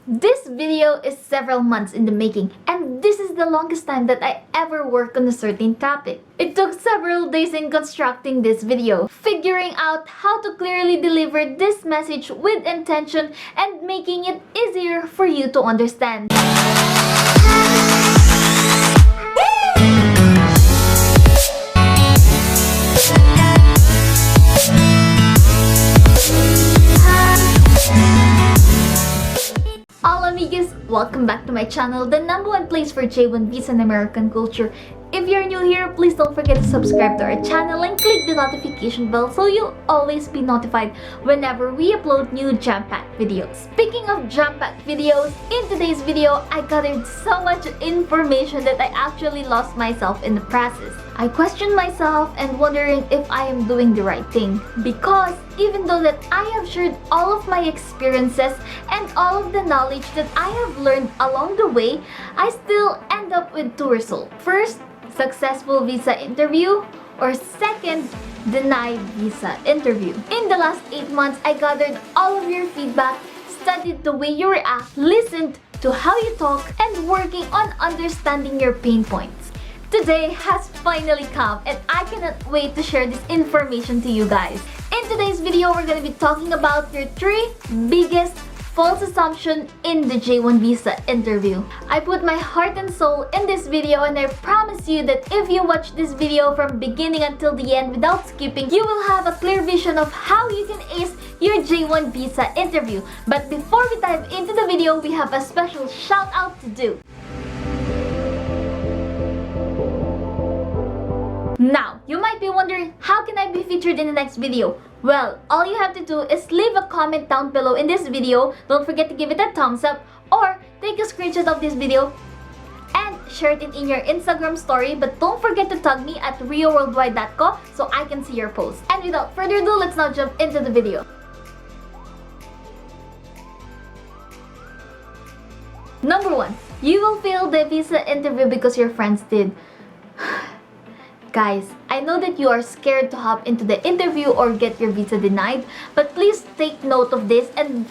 This video is several months in the making, and this is the longest time that I ever worked on a certain topic. It took several days in constructing this video, figuring out how to clearly deliver this message with intention and making it easier for you to understand. Amigos, welcome back to my channel, the #1 place for J1 visa and American culture. If you're new here, please don't forget to subscribe to our channel and click the notification bell so you'll always be notified whenever we upload new jam-packed videos. Speaking of jam-packed videos, in today's video, I gathered so much information that I actually lost myself in the process. I questioned myself and wondering if I am doing the right thing. Because even though that I have shared all of my experiences and all of the knowledge that I have learned along the way, I still end up with two results. First, successful visa interview, or second, denied visa interview. In the last 8 months, I gathered all of your feedback, studied the way you react, listened to how you talk, and working on understanding your pain points. Today has finally come, and I cannot wait to share this information to you guys. In today's video, we're going to be talking about your 3 biggest false assumption in the J1 visa interview. I put my heart and soul in this video, and I promise you that if you watch this video from beginning until the end without skipping, you will have a clear vision of how you can ace your J1 visa interview. But before we dive into the video, we have a special shout out to do. Now, you might be wondering, how can I be featured in the next video? Well, all you have to do is leave a comment down below in this video. Don't forget to give it a thumbs up, or take a screenshot of this video and share it in your Instagram story. But don't forget to tag me at rioworldwide.co so I can see your post. And without further ado, let's now jump into the video. Number 1, you will fail the visa interview because your friends did. Guys, I know that you are scared to hop into the interview or get your visa denied, but please take note of this and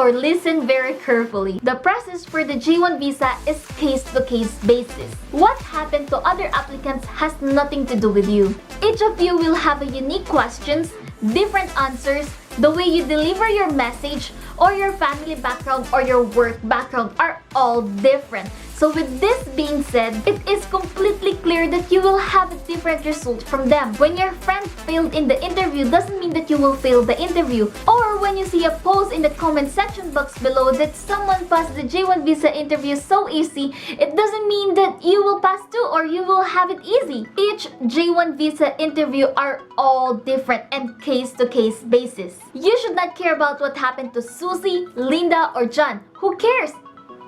listen very carefully. The process for the J1 visa is case-to-case basis. What happened to other applicants has nothing to do with you. Each of you will have a unique questions, different answers, the way you deliver your message, or your family background or your work background are all different. So with this being said, it is completely clear that you will have a different result from them. When your friend failed in the interview doesn't mean that you will fail the interview. Or when you see a post in the comment section box below that someone passed the J1 visa interview so easy, it doesn't mean that you will pass too or you will have it easy. Each J1 visa interview are all different and case-to-case basis. You should not care about what happened to Susie, Linda, or John. Who cares?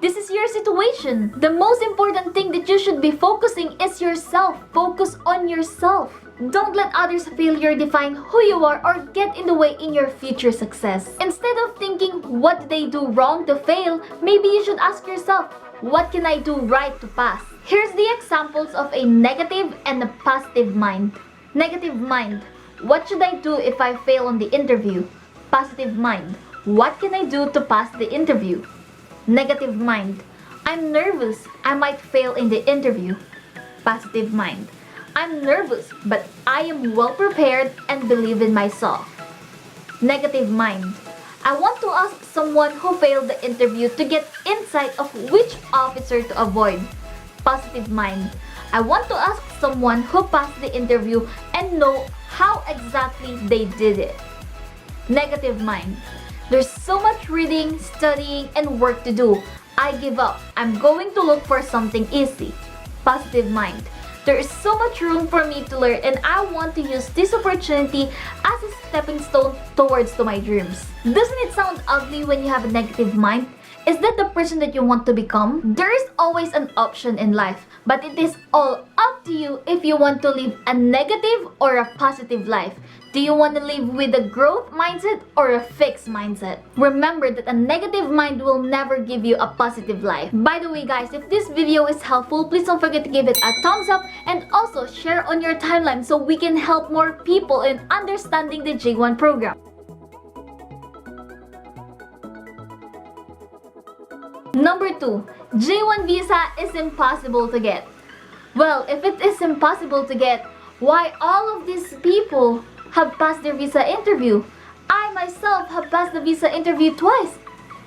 This is your situation. The most important thing that you should be focusing is yourself. Focus on yourself. Don't let others' failure define who you are or get in the way in your future success. Instead of thinking, what did they do wrong to fail, maybe you should ask yourself, what can I do right to pass? Here's the examples of a negative and a positive mind. Negative mind. What should I do if I fail on the interview? Positive mind. What can I do to pass the interview? Negative mind. I'm nervous. I might fail in the interview. Positive mind. I'm nervous, but I am well prepared and believe in myself. Negative mind. I want to ask someone who failed the interview to get insight of which officer to avoid. Positive mind. I want to ask someone who passed the interview and know how exactly they did it. Negative mind. There's so much reading, studying, and work to do. I give up. I'm going to look for something easy. Positive mind. There is so much room for me to learn, and I want to use this opportunity as a stepping stone towards my dreams. Doesn't it sound ugly when you have a negative mind? Is that the person that you want to become? There is always an option in life, but it is all up to you if you want to live a negative or a positive life. Do you want to live with a growth mindset or a fixed mindset? Remember that a negative mind will never give you a positive life. By the way guys, if this video is helpful, please don't forget to give it a thumbs up and also share on your timeline so we can help more people in understanding the J1 program. Number 2, J1 visa is impossible to get. Well, if it is impossible to get, why all of these people have passed their visa interview? I myself have passed the visa interview twice.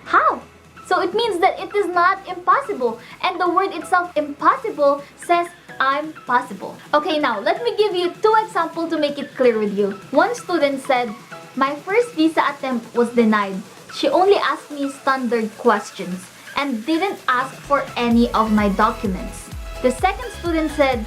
How? So it means that it is not impossible, and the word itself, impossible, says I'm possible. Okay, now let me give you 2 examples to make it clear with you. One student said, my first visa attempt was denied. She only asked me standard questions and didn't ask for any of my documents. The second student said,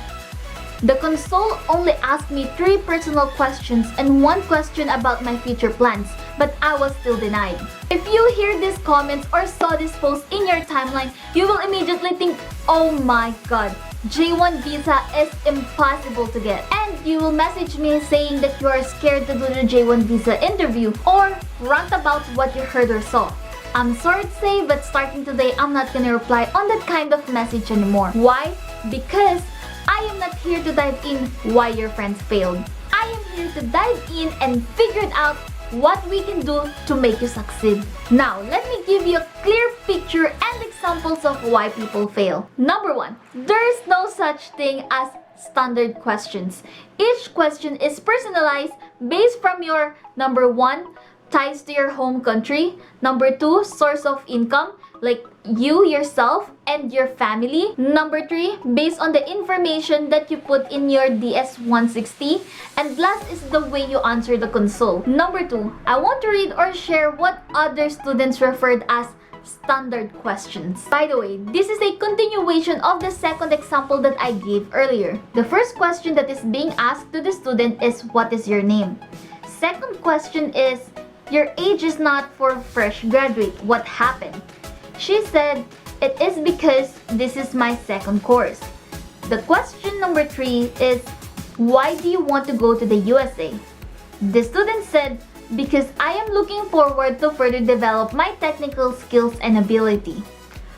the consul only asked me 3 personal questions and 1 question about my future plans, but I was still denied. If you hear these comments or saw this post in your timeline, you will immediately think, oh my god, J1 visa is impossible to get. And you will message me saying that you are scared to do the J1 visa interview or rant about what you heard or saw. I'm sorry to say, but starting today, I'm not gonna reply on that kind of message anymore. Why? Because I am not here to dive in why your friends failed. I am here to dive in and figure out what we can do to make you succeed. Now, let me give you a clear picture and examples of why people fail. Number 1, there is no such thing as standard questions. Each question is personalized based from your number 1, ties to your home country, number 2, source of income, like you yourself and your family. Number 3, based on the information that you put in your DS-160. And last is the way you answer the consul. Number 2, I want to read or share what other students referred as standard questions. By the way, this is a continuation of the second example that I gave earlier. The first question that is being asked to the student is, what is your name? Second question is, your age is not for fresh graduate. What happened? She said, it is because this is my second course. The question number 3 is, why do you want to go to the USA? The student said, because I am looking forward to further develop my technical skills and ability.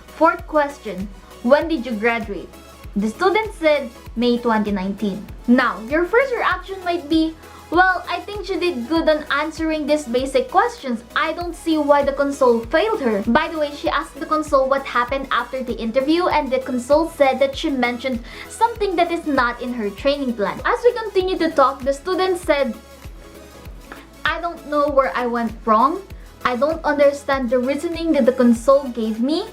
Fourth question, when did you graduate? The student said, May 2019. Now, your first reaction might be, well, I think she did good on answering these basic questions. I don't see why the consul failed her. By the way, she asked the consul what happened after the interview, and the consul said that she mentioned something that is not in her training plan. As we continue to talk, the student said, I don't know where I went wrong. I don't understand the reasoning that the consul gave me,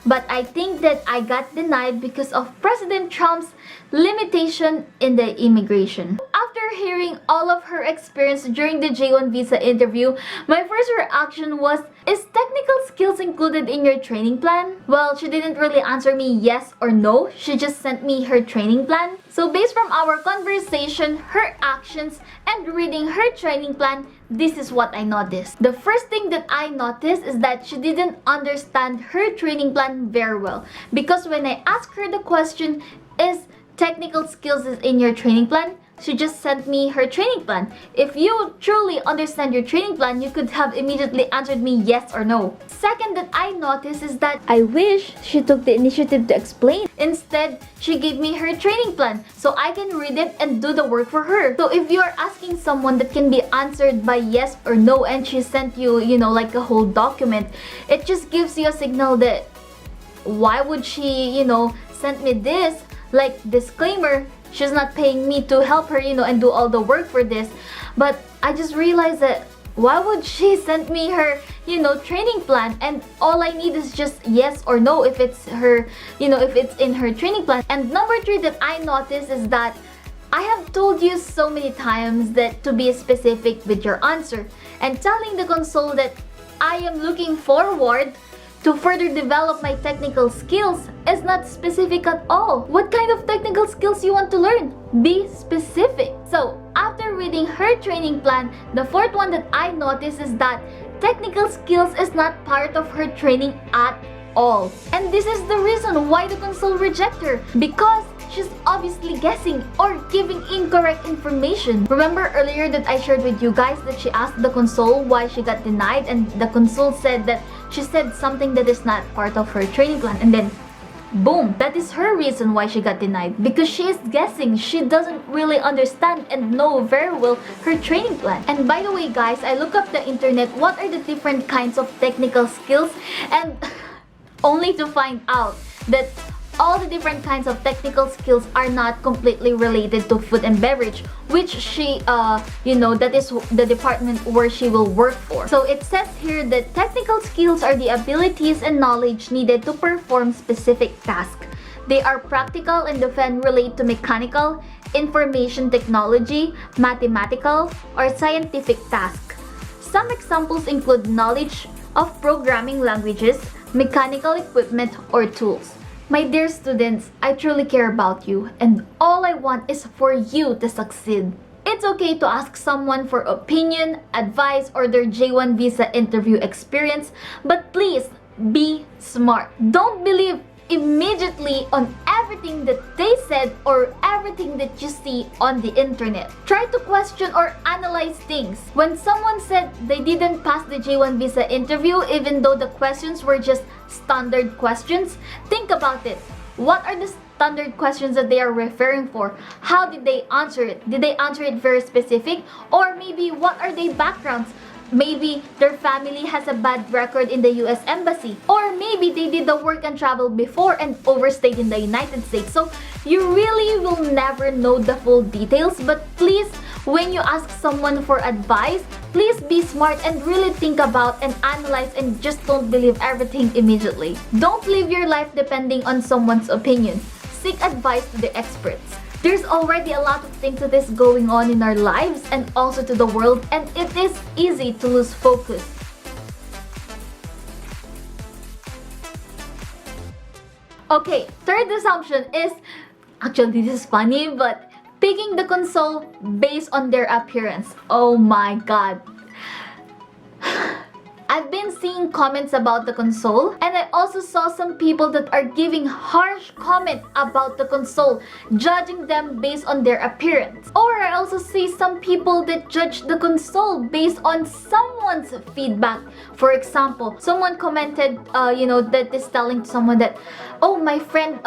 but I think that I got denied because of President Trump's limitation in the immigration. After hearing all of her experience during the J1 visa interview, my first reaction was, is technical skills included in your training plan? Well, she didn't really answer me yes or no. She just sent me her training plan. So based from our conversation, her actions, and reading her training plan, this is what I noticed. The first thing that I noticed is that she didn't understand her training plan very well. Because when I asked her the question, is technical skills is in your training plan? She just sent me her training plan. If you truly understand your training plan, you could have immediately answered me yes or no. Second that I noticed is that I wish she took the initiative to explain. Instead, she gave me her training plan so I can read it and do the work for her. So if you're asking someone that can be answered by yes or no and she sent you, like a whole document, it just gives you a signal that why would she, send me this? Like, disclaimer, she's not paying me to help her, and do all the work for this. But I just realized that why would she send me her, training plan? And all I need is just yes or no if it's her, if it's in her training plan. And number 3 that I noticed is that I have told you so many times that to be specific with your answer. And telling the consul that I am looking forward to further develop my technical skills is not specific at all. What kind of technical skills you want to learn? Be specific. So, after reading her training plan, the fourth one that I noticed is that technical skills is not part of her training at all. And this is the reason why the consul rejected her. Because she's obviously guessing or giving incorrect information. Remember earlier that I shared with you guys that she asked the consul why she got denied, and the consul said that she said something that is not part of her training plan, and then boom, that is her reason why she got denied, because she is guessing. She doesn't really understand and know very well her training plan. And by the way guys, I look up the internet what are the different kinds of technical skills, and only to find out that all the different kinds of technical skills are not completely related to food and beverage, which she, that is the department where she will work for. So it says here that technical skills are the abilities and knowledge needed to perform specific tasks. They are practical and often relate to mechanical, information technology, mathematical, or scientific tasks. Some examples include knowledge of programming languages, mechanical equipment, or tools. My dear students, I truly care about you, and all I want is for you to succeed. It's okay to ask someone for opinion, advice, or their J1 visa interview experience, but please be smart. Don't believe immediately on everything that they said or everything that you see on the internet. Try to question or analyze things. When someone said they didn't pass the J1 visa interview even though the questions were just standard questions, think about it. What are the standard questions that they are referring for? How did they answer it? Did they answer it very specific? Or maybe what are their backgrounds? Maybe their family has a bad record in the US Embassy. Or maybe they did the work and travel before and overstayed in the United States. So you really will never know the full details, but please, when you ask someone for advice, please be smart and really think about and analyze and just don't believe everything immediately. Don't live your life depending on someone's opinion. Seek advice to the experts. There's already a lot of things that is going on in our lives and also to the world, and it is easy to lose focus. Okay, third assumption is, actually this is funny, but picking the console based on their appearance. Oh my god. I've been seeing comments about the console, and I also saw some people that are giving harsh comment about the console, judging them based on their appearance. Or I also see some people that judge the console based on someone's feedback. For example, someone commented, that is telling someone that, oh, my friend,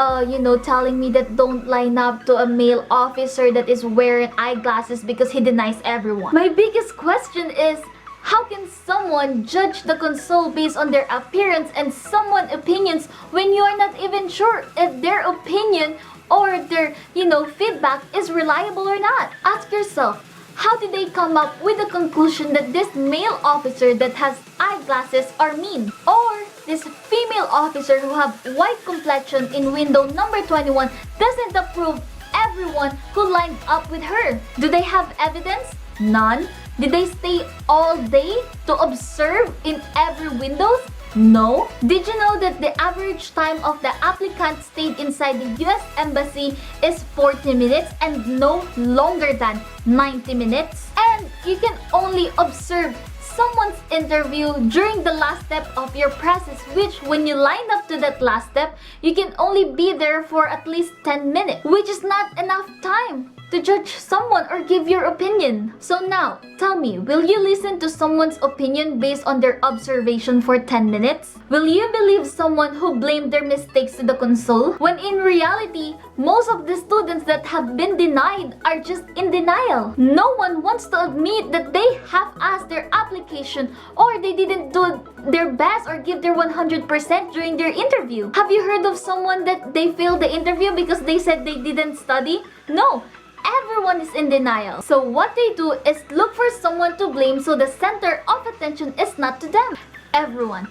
telling me that don't line up to a male officer that is wearing eyeglasses because he denies everyone. My biggest question is, how can someone judge the console based on their appearance and someone's opinions when you are not even sure if their opinion or their, feedback is reliable or not? Ask yourself, how did they come up with the conclusion that this male officer that has eyeglasses are mean? Or this female officer who have white complexion in window number 21 doesn't approve everyone who lined up with her? Do they have evidence? None. Did they stay all day to observe in every windows? No. Did you know that the average time of the applicant stayed inside the US Embassy is 40 minutes and no longer than 90 minutes? And you can only observe someone's interview during the last step of your process, which when you line up to that last step, you can only be there for at least 10 minutes, which is not enough time to judge someone or give your opinion. So now, tell me, will you listen to someone's opinion based on their observation for 10 minutes? Will you believe someone who blamed their mistakes to the console, when in reality, most of the students that have been denied are just in denial? No one wants to admit that they have asked their application or they didn't do their best or give their 100% during their interview. Have you heard of someone that they failed the interview because they said they didn't study? No. Everyone is in denial. So what they do is look for someone to blame so the center of attention is not to them. Everyone,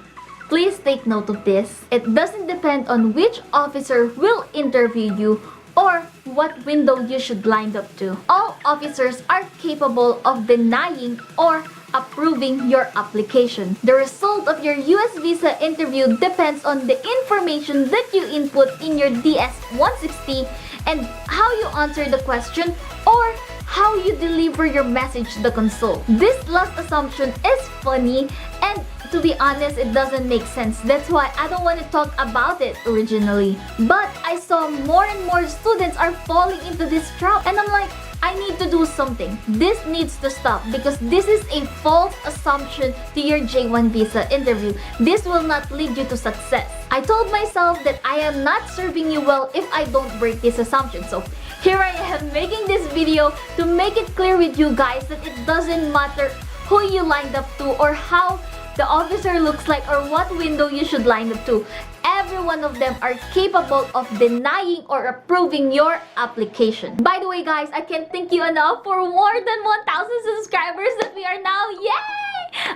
please take note of this. It doesn't depend on which officer will interview you or what window you should line up to. All officers are capable of denying or approving your application. The result of your US visa interview depends on the information that you input in your DS-160 and how you answer the question or how you deliver your message to the console. This last assumption is funny, and to be honest, it doesn't make sense. That's why I don't want to talk about it originally. But I saw more and more students are falling into this trap, and I'm like, I need to do something. This needs to stop because this is a false assumption to your J1 visa interview. This will not lead you to success. I told myself that I am not serving you well if I don't break this assumption. So here I am making this video to make it clear with you guys that it doesn't matter who you lined up to or how the officer looks like or what window you should line up to. every one of them are capable of denying or approving your application. By the way guys, I can't thank you enough for more than 1,000 subscribers that we are now. Yay!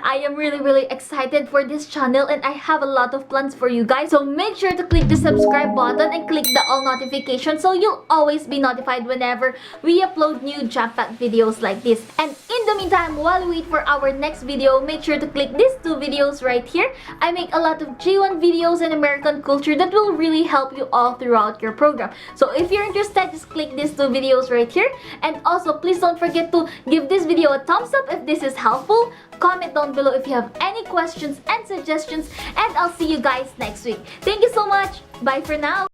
I am really excited for this channel and I have a lot of plans for you guys. So make sure to click the subscribe button and click the all notification so you'll always be notified whenever we upload new jam-packed videos like this. And in the meantime, while we wait for our next video, make sure to click these two videos right here. I make a lot of G1 videos and American culture that will really help you all throughout your program. So if you're interested, just click these two videos right here. And also, please don't forget to give this video a thumbs up if this is helpful. Comment down below if you have any questions and suggestions, and I'll see you guys next week. Thank you so much. Bye for now.